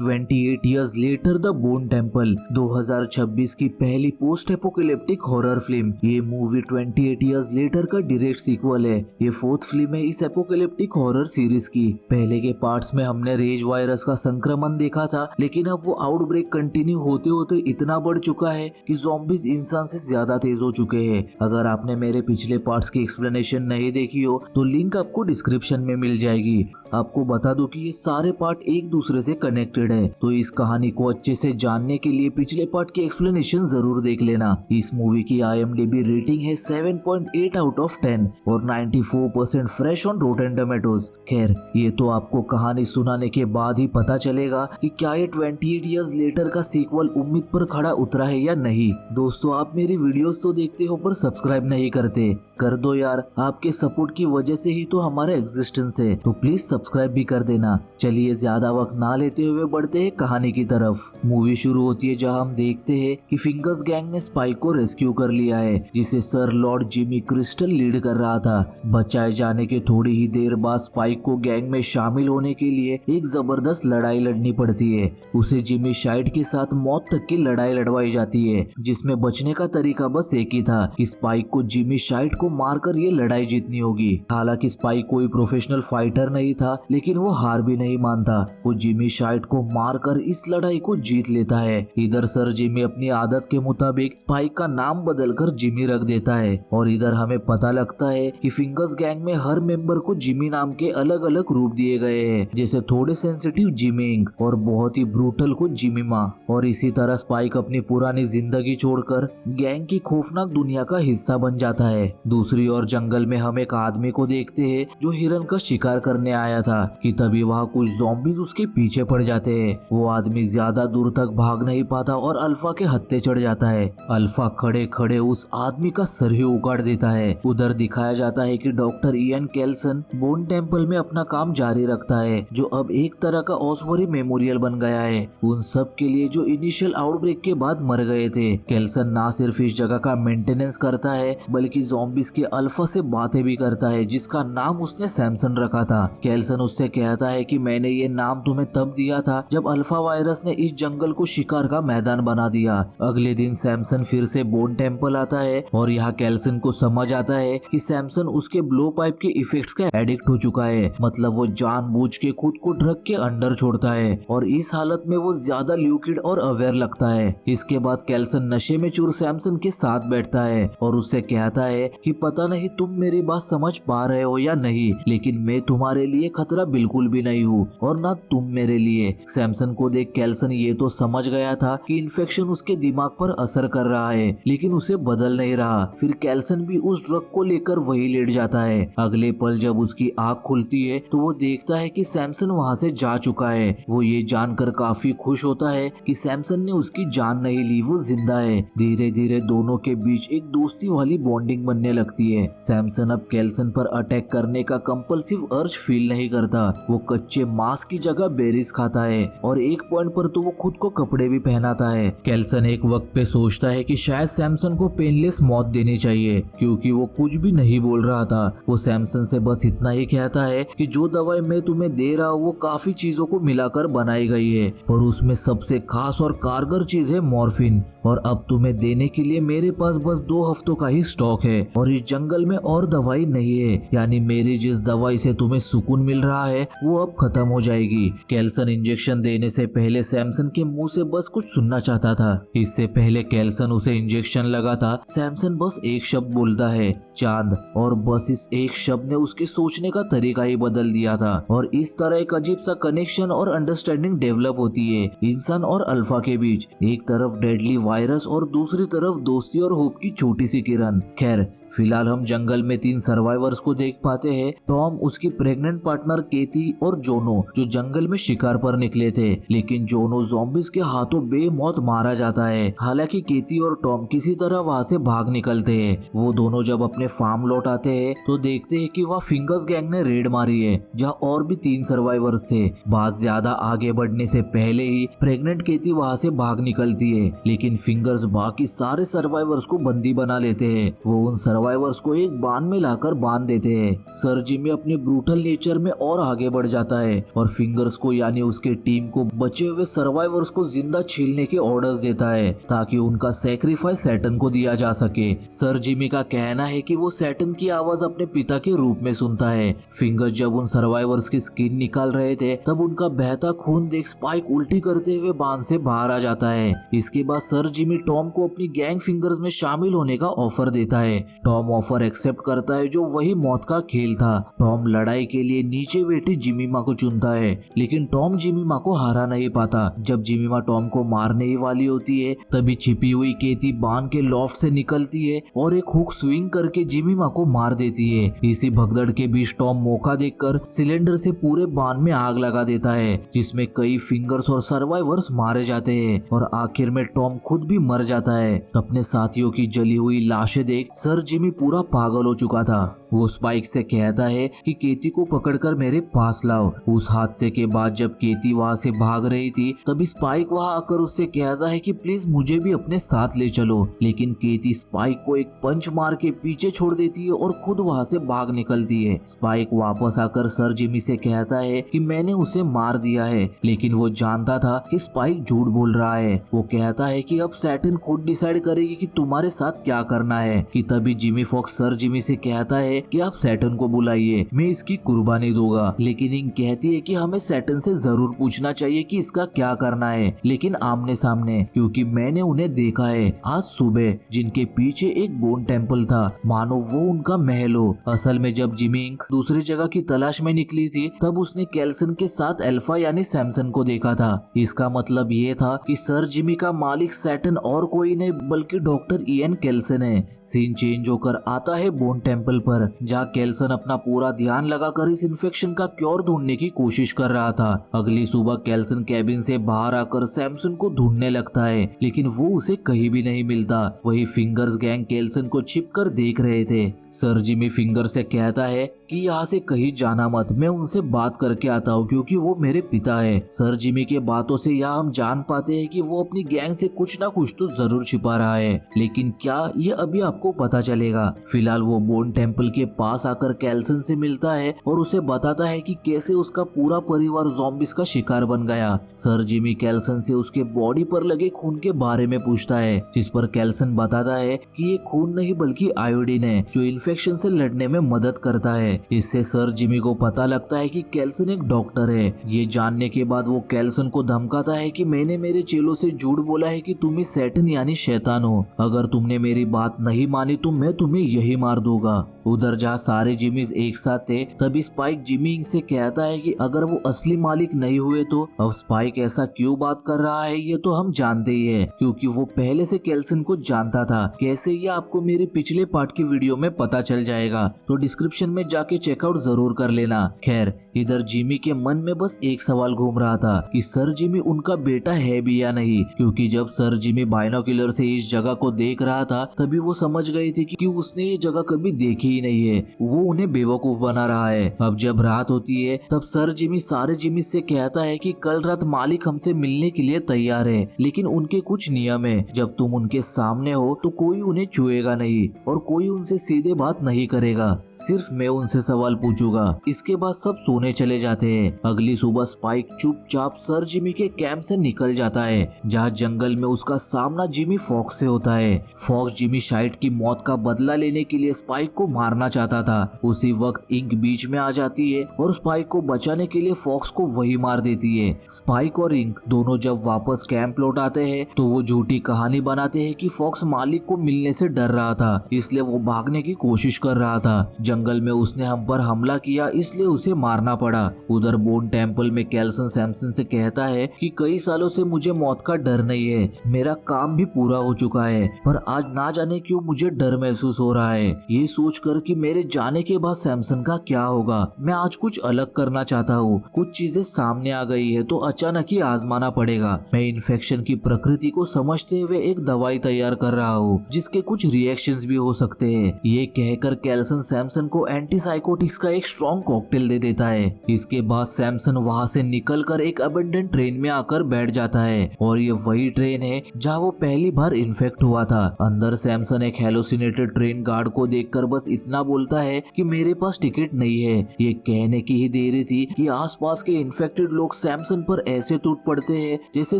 28 years later the bone temple 2026 की पहली post apocalyptic horror film. ये मूवी 28 इयर्स लेटर का डायरेक्ट सीक्वल है। ये फोर्थ फिल्म है इस एपोकैलिप्टिक हॉरर सीरीज की। पहले के पार्ट्स में हमने रेज वायरस का संक्रमण देखा था, लेकिन अब वो आउटब्रेक कंटिन्यू होते होते इतना बढ़ चुका है कि ज़ॉम्बीज इंसान से ज्यादा तेज हो चुके हैं। अगर आपने मेरे पिछले पार्ट्स की एक्सप्लेनेशन नहीं देखी हो तो लिंक आपको डिस्क्रिप्शन में मिल जाएगी। आपको बता दूं कि ये सारे पार्ट एक दूसरे से कनेक्टेड है, तो इस कहानी को अच्छे से जानने के लिए पिछले पार्ट की एक्सप्लेनेशन जरूर देख लेना। इस मूवी की IMDb रेटिंग है 7.8 आउट ऑफ 10 और 94% फ्रेश ऑन रोटेन टोमेटोज। खैर, ये तो आपको कहानी सुनाने के बाद ही पता चलेगा कि क्या ये 28 इयर्स लेटर का सीक्वल उम्मीद पर खड़ा उतरा है या नहीं। दोस्तों, आप मेरी वीडियोस तो देखते हो पर सब्सक्राइब नहीं करते, कर दो यार। आपके सपोर्ट की वजह से ही तो हमारा एग्जिस्टेंस है, तो प्लीज सब्सक्राइब भी कर देना। चलिए ज्यादा वक्त ना लेते हुए बढ़ते हैं कहानी की तरफ। मूवी शुरू होती है जहां हम देखते हैं कि फिंगर्स गैंग ने स्पाइक को रेस्क्यू कर लिया है, जिसे sir Lord Jimmy crystal lead कर रहा था। बचाए जाने के थोड़ी ही देर बाद स्पाइक को गैंग में शामिल होने के लिए एक जबरदस्त लड़ाई लड़नी पड़ती है। उसे जिमी शाइट के साथ मौत तक की लड़ाई लड़वाई जाती है, जिसमें बचने का तरीका बस एक ही था कि स्पाइक को जिमी शाइट को मारकर ये लड़ाई जीतनी होगी। हालांकि स्पाइक कोई प्रोफेशनल फाइटर नहीं था, लेकिन वो हार भी नहीं मानता। वो जिमी शाइट को मारकर इस लड़ाई को जीत लेता है। इधर सर जिमी अपनी आदत के मुताबिक स्पाइक का नाम बदलकर जिमी रख देता है, और इधर हमें पता लगता है कि फिंगर्स गैंग में हर मेंबर को जिमी नाम के अलग अलग रूप दिए गए हैं, जैसे थोड़े सेंसिटिव जिमिंग और बहुत ही ब्रूटल को जिमीमा। और इसी तरह स्पाइक अपनी पुरानी जिंदगी छोड़कर गैंग की खौफनाक दुनिया का हिस्सा बन जाता है। दूसरी ओर जंगल में हम एक आदमी को देखते हैं जो हिरन का शिकार करने आया था कि तभी वहाँ कुछ ज़ॉम्बीज उसके पीछे पड़ जाते हैं। वो आदमी ज्यादा दूर तक भाग नहीं पाता और अल्फा के हत्थे चढ़ जाता है। अल्फा खड़े खड़े उस आदमी का सर ही उखाड़ देता है। उधर दिखाया जाता है कि डॉक्टर इयन केल्सन बोन टेम्पल में अपना काम जारी रखता है, जो अब एक तरह का ऑस्बरी मेमोरियल बन गया है उन सब के लिए जो इनिशियल आउटब्रेक के बाद मर गए थे। केल्सन ना सिर्फ इस जगह का मेंटेनेंस करता है, बल्कि ज़ॉम्बीज के अल्फा से बातें भी करता है, जिसका नाम उसने सैमसन रखा था। केल्सन उससे कहता है कि मैंने ये नाम तुम्हें तब दिया था जब अल्फा वायरस ने इस जंगल को शिकार का मैदान बना दिया। अगले दिन सैमसन फिर से बोन टेम्पल आता है और यहाँ केल्सन को समझ आता है कि सैमसन उसके ब्लो पाइप के इफेक्ट्स का एडिक्ट हो चुका है। मतलब वो जानबूझ के खुद को ड्रग के अंडर छोड़ता है और इस हालत में वो ज्यादा ल्यूकिड और अवेयर लगता है। इसके बाद केल्सन नशे में चूर सैमसन के साथ बैठता है और उससे कहता है कि पता नहीं तुम मेरी बात समझ पा रहे हो या नहीं, लेकिन मैं तुम्हारे लिए खतरा बिल्कुल भी नहीं हूँ और ना तुम मेरे लिए। सैमसन को देख केल्सन ये तो समझ गया था कि इन्फेक्शन उसके दिमाग पर असर कर रहा है, लेकिन उसे बदल नहीं रहा। फिर केल्सन भी उस ड्रग को लेकर वही लेट जाता है। अगले पल जब उसकी आँख खुलती है तो वो देखता है कि सैमसन वहाँ से जा चुका है। वो ये जानकर काफी खुश होता है कि सैमसन ने उसकी जान नहीं ली, वो जिंदा है। धीरे धीरे दोनों के बीच एक दोस्ती वाली बॉन्डिंग बनने लगती है। सैमसन अब केल्सन पर अटैक करने का कंपल्सिव अर्ज फील नहीं करता। वो कच्चे मांस की जगह बेरीज खाता है और एक पॉइंट पर तो वो खुद को कपड़े भी पहनाता है। केल्सन एक वक्त पे सोचता है कि शायद सैमसन को पेनलेस मौत देनी चाहिए, क्योंकि वो कुछ भी नहीं बोल रहा था। वो सैमसन से बस इतना ही कहता है कि जो दवाई मैं तुम्हें दे रहा हूँ वो काफी चीजों को मिलाकर बनाई गई है, पर उसमें सबसे खास और कारगर चीज है मॉर्फिन, और अब तुम्हें देने के लिए मेरे पास बस 2 हफ्तों का ही स्टॉक है और इस जंगल में और दवाई नहीं है। यानी मेरी जिस दवाई से तुम्हें सुकून मिल रहा है वो अब खत्म हो जाएगी। केल्सन इंजेक्शन देने से पहले सैमसन के मुंह से बस कुछ सुनना चाहता था। इससे पहले केल्सन उसे इंजेक्शन लगाता, सैमसन बस एक शब्द बोलता है, चांद, और बस इस एक शब्द ने उसके सोचने का तरीका ही बदल दिया था। और इस तरह एक अजीब सा कनेक्शन और अंडरस्टैंडिंग डेवलप होती है इंसान और अल्फा के बीच। एक तरफ डेडली वायरस और दूसरी तरफ दोस्ती और होप की छोटी सी किरण। खैर, फिलहाल हम जंगल में 3 सर्वाइवर्स को देख पाते हैं, टॉम, उसकी प्रेग्नेंट पार्टनर केती और जोनो, जो जंगल में शिकार पर निकले थे। लेकिन जोनो ज़ॉम्बीज के हाथों बेमौत मारा जाता है। हालांकि केती और टॉम किसी तरह वहाँ से भाग निकलते हैं। वो दोनों जब अपने फार्म लौट आते हैं तो देखते हैं कि वहाँ फिंगर्स गैंग ने रेड मारी है, जहाँ और भी 3 सर्वाइवर्स थे। बात ज्यादा आगे बढ़ने से पहले ही प्रेग्नेंट केती वहाँ से भाग निकलती है, लेकिन फिंगर्स बाकी सारे सर्वाइवर्स को बंदी बना लेते हैं। वो उन सर्वाइवर्स को एक बांध में लाकर बांध देते हैं। सर जिमी अपने ब्रूटल नेचर में और आगे बढ़ जाता है और फिंगर्स को यानी उसके टीम को बचे हुए सर्वाइवर्स को जिंदा छीलने के ऑर्डर्स देता है ताकि उनका सैक्रिफाइस सैटर्न को दिया जा सके। सर जिमी का कहना है कि वो सैटर्न की आवाज अपने पिता के रूप में सुनता है। फिंगर्स जब उन सर्वाइवर्स की स्किन निकाल रहे थे तब उनका बहता खून देख स्पाइक उल्टी करते हुए बांध से बाहर आ जाता है। इसके बाद सर जिमी टॉम को अपनी गैंग फिंगर्स में शामिल होने का ऑफर देता है। टॉम ऑफर एक्सेप्ट करता है जो वही मौत का खेल था। टॉम लड़ाई के लिए नीचे बैठी जिमीमा को चुनता है लेकिन टॉम जिमीमा को हरा नहीं पाता। जब जिमीमा टॉम को मारने ही वाली होती है तभी छिपी हुई केती बांध के लॉफ्ट से निकलती है और एक हुक स्विंग करके जिमीमा को मार देती है। इसी भगदड़ के बीच टॉम मौका देखकर सिलेंडर से पूरे बांध में आग लगा देता है जिसमें कई फिंगर्स और सर्वाइवर्स मारे जाते हैं और आखिर में टॉम खुद भी मर जाता है। अपने साथियों की जली हुई लाशें देख सर जिमी पूरा पागल हो चुका था। वो स्पाइक से कहता है कि केती को पकड़कर मेरे पास लाओ। उस हादसे के बाद जब केती वहाँ से भाग रही थी तभी स्पाइक वहाँ आकर उससे कहता है कि प्लीज मुझे भी अपने साथ ले चलो, लेकिन केती स्पाइक को एक पंच मार के पीछे छोड़ देती है और खुद वहाँ से भाग निकलती है। स्पाइक वापस आकर सर जिमी से कहता है कि मैंने उसे मार दिया है, लेकिन वो जानता था कि स्पाइक झूठ बोल रहा है। वो कहता है कि अब सैटर्न खुद डिसाइड करेगी कि तुम्हारे साथ क्या करना है। कि तभी जिमी फॉक्स सर जिमी से कहता है कि आप सैटर्न को बुलाइए, मैं इसकी कुर्बानी दूंगा। लेकिन इंग कहती है कि हमें सैटर्न से जरूर पूछना चाहिए कि इसका क्या करना है, लेकिन आमने सामने, क्योंकि मैंने उन्हें देखा है आज सुबह जिनके पीछे एक बोन टेम्पल था, मानो वो उनका महल हो। असल में जब जिमी इंग दूसरी जगह की तलाश में निकली थी तब उसने कैल्सन के साथ अल्फा यानी सैमसन को देखा था। इसका मतलब ये था कि सर जिमी का मालिक सैटर्न और कोई नहीं बल्कि डॉक्टर इयन कैल्सन है। सीन चेंज होकर आता है बोन टेम्पल पर जहाँ कैल्सन अपना पूरा ध्यान लगाकर इस इन्फेक्शन का क्योर ढूंढने की कोशिश कर रहा था। अगली सुबह कैल्सन कैबिन से बाहर आकर सैमसन को ढूंढने लगता है लेकिन वो उसे कहीं भी नहीं मिलता। वही फिंगर्स गैंग कैल्सन को छिपकर देख रहे थे। सर जिमी फिंगर से कहता है कि यहाँ से कहीं जाना मत, मैं उनसे बात करके आता हूँ क्योंकि वो मेरे पिता है। सर जिमी के बातों से यह हम जान पाते हैं कि वो अपनी गैंग से कुछ ना कुछ तो जरूर छिपा रहा है, लेकिन क्या ये अभी आपको पता चलेगा। फिलहाल वो बोन टेम्पल के पास आकर कैल्सन से मिलता है और उसे बताता है कि कैसे उसका पूरा परिवार ज़ॉम्बिस का शिकार बन गया। सर जिमी कैल्सन से उसके बॉडी पर लगे खून के बारे में पूछता है, जिस पर कैल्सन बताता है कि ये खून नहीं बल्कि आयोडीन है जो इन्फेक्शन से लड़ने में मदद करता है। इससे सर जिमी को पता लगता है कि कैल्सन एक डॉक्टर है। ये जानने के बाद वो कैल्सन को धमकाता है कि मैंने मेरे चेलों से झूठ बोला है कि तुम ही सैटर्न यानी शैतान हो, अगर तुमने मेरी बात नहीं मानी तो मैं तुम्हें यही मार दूंगा। उधर जहाँ सारे जिमीज एक साथ थे तभी स्पाइक जिमी से कहता है कि अगर वो असली मालिक नहीं हुए तो अब स्पाइक ऐसा क्यों बात कर रहा है ये तो हम जानते ही है, क्योंकि वो पहले से कैल्सन को जानता था। कैसे ये आपको मेरे पिछले पार्ट की वीडियो में पता चल जाएगा, तो डिस्क्रिप्शन में जाके चेकआउट जरूर कर लेना। खैर इधर जिमी के मन में बस एक सवाल घूम रहा था कि सर जिमी उनका बेटा है भी या नहीं, क्योंकि जब सर जिमी बाइनोक्यूलर से इस जगह को देख रहा था तभी वो समझ गई थी कि उसने ये जगह कभी देखी ही नहीं है, वो उन्हें बेवकूफ बना रहा है। अब जब रात होती है तब सर जिमी सारे जिमी से कहता है कि कल रात मालिक हमसे मिलने के लिए तैयार है, लेकिन उनके कुछ नियम है। जब तुम उनके सामने हो तो कोई उन्हें छुएगा नहीं और कोई उनसे सीधे बात नहीं करेगा, सिर्फ मैं उनसे सवाल पूछूंगा। इसके बाद सब सोने चले जाते हैं। अगली सुबह स्पाइक चुपचाप सर जिमी के कैंप से निकल जाता है जहाँ जंगल में उसका सामना जिमी फॉक्स से होता है। फॉक्स जिमी शाइट की मौत का बदला लेने के लिए स्पाइक को मारना चाहता था। उसी वक्त इंक बीच में आ जाती है और स्पाइक को बचाने के लिए फॉक्स को वही मार देती है। स्पाइक और इंक दोनों जब वापस कैंप लौट आते हैं तो वो झूठी कहानी बनाते हैं कि फॉक्स मालिक को मिलने से डर रहा था, इसलिए वो भागने की कोशिश कर रहा था। जंगल में उसने हम पर हमला किया इसलिए उसे मारना पड़ा। उधर बोन टेम्पल में कैल्सन सैमसन से कहता है कि कई सालों से मुझे मौत का डर नहीं है, मेरा काम भी पूरा हो चुका है, पर आज ना जाने क्यों मुझे डर महसूस हो रहा है। ये सोचकर कि मेरे जाने के बाद सैमसन का क्या होगा। मैं आज कुछ अलग करना चाहता हूँ। कुछ चीजें सामने आ गई है तो अचानक ही आजमाना पड़ेगा। मैं इन्फेक्शन की प्रकृति को समझते हुए एक दवाई तैयार कर रहा हूँ जिसके कुछ रिएक्शंस भी हो सकते हैं। ये कहकर कैल्सन सैमसन को एंटीसाइकोटिक्स का एक स्ट्रॉन्ग कॉकटेल दे देता है। इसके बाद सैमसन वहाँ से निकलकर एक अबेंडन ट्रेन में आकर बैठ जाता है और ये वही ट्रेन है जहाँ वो पहली बार इन्फेक्ट हुआ था। अंदर सैमसन एक हेलोसिनेटेड ट्रेन गार्ड को देखकर बस इतना बोलता है कि मेरे पास टिकट नहीं है। ये कहने की ही देरी थी कि आसपास के इन्फेक्टेड लोग सैमसन पर ऐसे टूट पड़ते हैं जैसे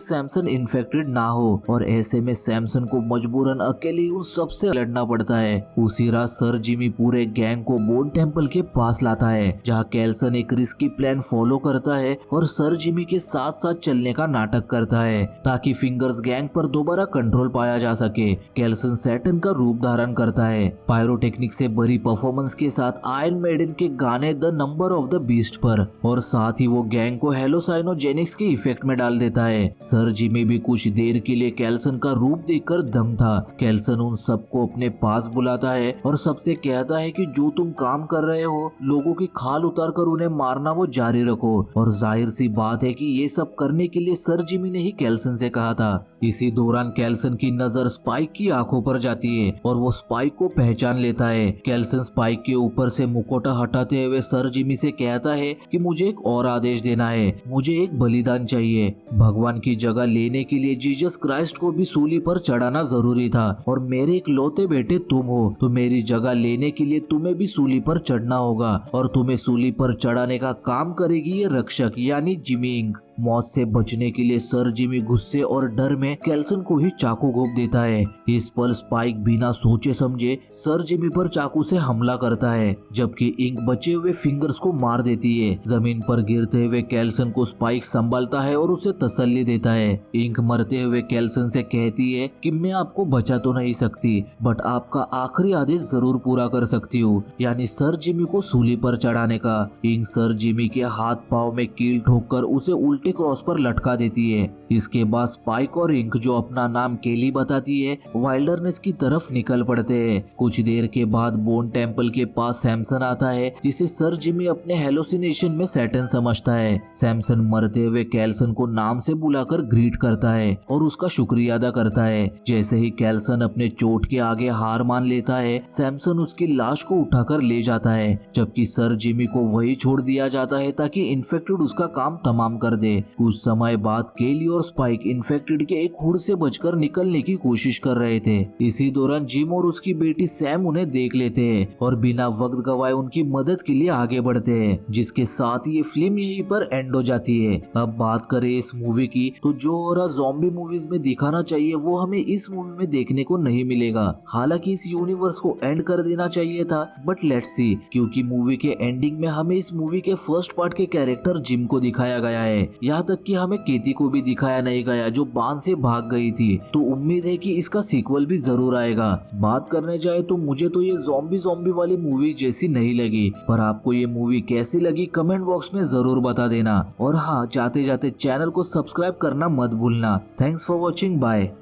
सैमसन इन्फेक्टेड ना हो और ऐसे में सैमसन को मजबूरन अकेले ही उन सबसे लड़ना पड़ता है। उसी रात सर जिमी पूरे गैंग को बोन टेम्पल के पास लाता है जहाँ कैल्सन एक रिस्की प्लान फॉलो करता है और सर जिमी के साथ साथ चलने का नाटक करता है ताकि फिंगर्स गैंग पर दोबारा कंट्रोल पाया जा सके। कैल्सन सैटर्न का रूप धारण करता है पायरोटेक्निक से भरी परफॉर्मेंस के साथ आयरन मेडन के गाने the number of the beast पर और साथ ही वो गैंग को हेलोसाइनोजेनिक्स के इफेक्ट में डाल देता है। सर जिमी भी कुछ देर के लिए कैल्सन का रूप देखकर दंग था। कैल्सन उन सबको अपने पास बुलाता है और सबसे कहता है कि जो तुम काम कर रहे हो लोगों की खाल उतार कर उन्हें मारना वो जारी रखो और जाहिर सी बात है कि ये सब करने के लिए सर जिमी ने ही कैल्सन से कहा था। इसी दौरान कैल्सन की नजर स्पाइक की आंखों पर जाती है और वो स्पाइक को पहचान लेता है। कैल्सन स्पाइक के ऊपर से मुखौटा हटाते हुए सर जिमी से कहता है कि मुझे एक और आदेश देना है, मुझे एक बलिदान चाहिए। भगवान की जगह लेने के लिए जीसस क्राइस्ट को भी सूली पर चढ़ाना जरूरी था और मेरे इकलौते बेटे तुम हो तो मेरी जगह लेने के लिए तुम्हें भी सूली पर चढ़ना होगा और तुम्हें सूली पर चढ़ाने का काम करेगी ये रक्षक यानी जिमी इंग। मौत से बचने के लिए सर जिमी गुस्से और डर में कैल्सन को ही चाकू घोंप देता है। इस पर स्पाइक बिना सोचे समझे सर जिमी पर चाकू से हमला करता है जबकि इंक बचे हुए फिंगर्स को मार देती है। जमीन पर गिरते हुए कैल्सन को स्पाइक संभालता है और उसे तसल्ली देता है। इंक मरते हुए कैल्सन से कहती है कि मैं आपको बचा तो नहीं सकती बट आपका आखिरी आदेश जरूर पूरा कर सकती हूँ यानी सर जिमी को सूली पर चढ़ाने का। इंक सर जिमी के हाथ पाँव में कील ठोककर उसे उल्टे क्रॉस पर लटका देती है। इसके बाद स्पाइक और इंक जो अपना नाम केली बताती है वाइल्डरनेस की तरफ निकल पड़ते हैं। कुछ देर के बाद बोन टेम्पल के पास सैमसन आता है जिसे सर जिमी अपने हेलोसिनेशन में सैटर्न समझता है। सैमसन मरते हुए कैल्सन को नाम से बुलाकर ग्रीट करता है और उसका शुक्रिया अदा करता है। जैसे ही कैल्सन अपने चोट के आगे हार मान लेता है सैमसन उसकी लाश को उठाकर ले जाता है जबकि सर जिमी को वही छोड़ दिया जाता है ताकि इन्फेक्टेड उसका काम तमाम कर दे। कुछ समय बाद केली और स्पाइक इन्फेक्टेड के एक हुड से बचकर निकलने की कोशिश कर रहे थे। इसी दौरान जिम और उसकी बेटी सैम उन्हें देख लेते हैं और बिना वक्त गवाए उनकी मदद के लिए आगे बढ़ते हैं जिसके साथ ये फिल्म यहीं पर एंड हो जाती है। अब बात करें इस मूवी की तो जो और ज़ॉम्बी मूवीज में दिखाना चाहिए वो हमें इस मूवी में देखने को नहीं मिलेगा। हालांकि इस यूनिवर्स को एंड कर देना चाहिए था बट लेट्स सी क्योंकि मूवी के एंडिंग में हमें इस मूवी के फर्स्ट पार्ट के कैरेक्टर जिम को दिखाया गया है। यहाँ तक कि हमें केती को भी दिखाया नहीं गया जो बांध से भाग गई थी। तो उम्मीद है कि इसका सीक्वल भी जरूर आएगा। बात करने जाए तो मुझे तो ये ज़ॉम्बी वाली मूवी जैसी नहीं लगी पर आपको ये मूवी कैसी लगी कमेंट बॉक्स में जरूर बता देना और हाँ जाते जाते चैनल को सब्सक्राइब करना मत भूलना। Thanks for watching, bye.